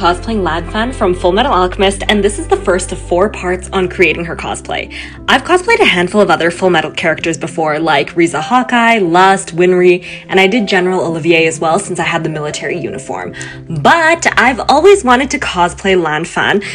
cosplaying Lan from Full Metal Alchemist, and this is the first of 4 parts on creating her cosplay. I've cosplayed a handful of other Full Metal characters before, like Riza Hawkeye, Lust, Winry, and I did General Olivier as well since I had the military uniform. But I've always wanted to cosplay Lan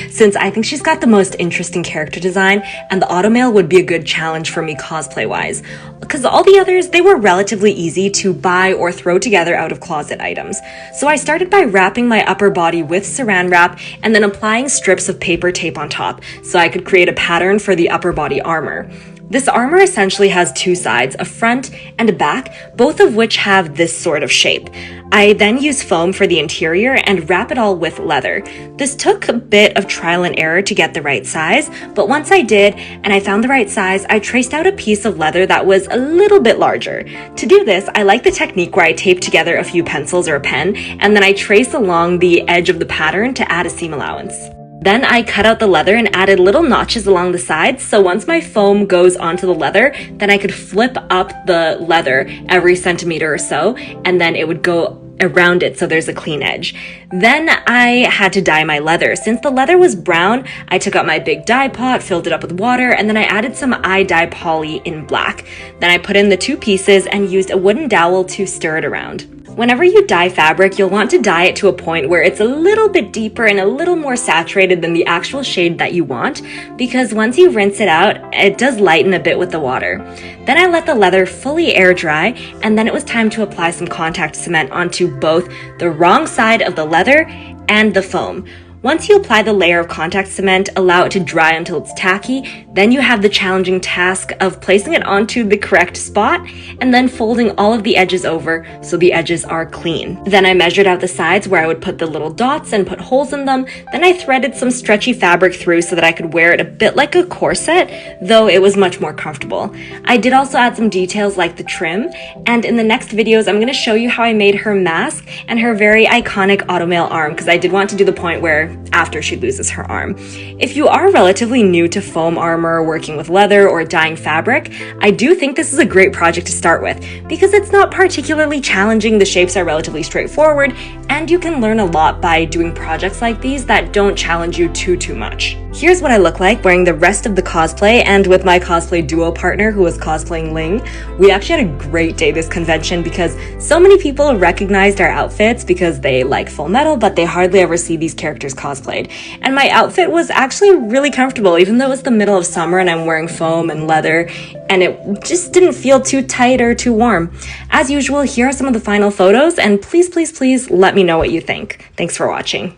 since I think she's got the most interesting character design, and the automail would be a good challenge for me cosplay-wise. Because all the others, they were relatively easy to buy or throw together out of closet items. So I started by wrapping my upper body with saran wrap and then applying strips of paper tape on top so I could create a pattern for the upper body armor. This armor essentially has 2 sides, a front and a back, both of which have this sort of shape. I then use foam for the interior and wrap it all with leather. This took a bit of trial and error to get the right size, but once I did and I found the right size, I traced out a piece of leather that was a little bit larger. To do this, I like the technique where I tape together a few pencils or a pen, and then I trace along the edge of the pattern to add a seam allowance. Then I cut out the leather and added little notches along the sides, so once my foam goes onto the leather, then I could flip up the leather every centimeter or so, and then it would go around it so there's a clean edge. Then I had to dye my leather. Since the leather was brown, I took out my big dye pot, filled it up with water, and then I added some eye dye poly in black. Then I put in the 2 pieces and used a wooden dowel to stir it around. Whenever you dye fabric, you'll want to dye it to a point where it's a little bit deeper and a little more saturated than the actual shade that you want, because once you rinse it out, it does lighten a bit with the water. Then I let the leather fully air dry, and then it was time to apply some contact cement onto both the wrong side of the leather and the foam. Once you apply the layer of contact cement, allow it to dry until it's tacky, then you have the challenging task of placing it onto the correct spot and then folding all of the edges over so the edges are clean. Then I measured out the sides where I would put the little dots and put holes in them. Then I threaded some stretchy fabric through so that I could wear it a bit like a corset, though it was much more comfortable. I did also add some details like the trim, and in the next videos I'm going to show you how I made her mask and her very iconic automail arm, because I did want to do the point where after she loses her arm. If you are relatively new to foam armor, working with leather, or dyeing fabric, I do think this is a great project to start with because it's not particularly challenging, the shapes are relatively straightforward, and you can learn a lot by doing projects like these that don't challenge you too much. Here's what I look like wearing the rest of the cosplay and with my cosplay duo partner who was cosplaying Ling. We actually had a great day this convention because so many people recognized our outfits because they like Full Metal, but they hardly ever see these characters cosplayed. And my outfit was actually really comfortable, even though it was the middle of summer and I'm wearing foam and leather, and it just didn't feel too tight or too warm. As usual, here are some of the final photos, and please let me know what you think. Thanks for watching.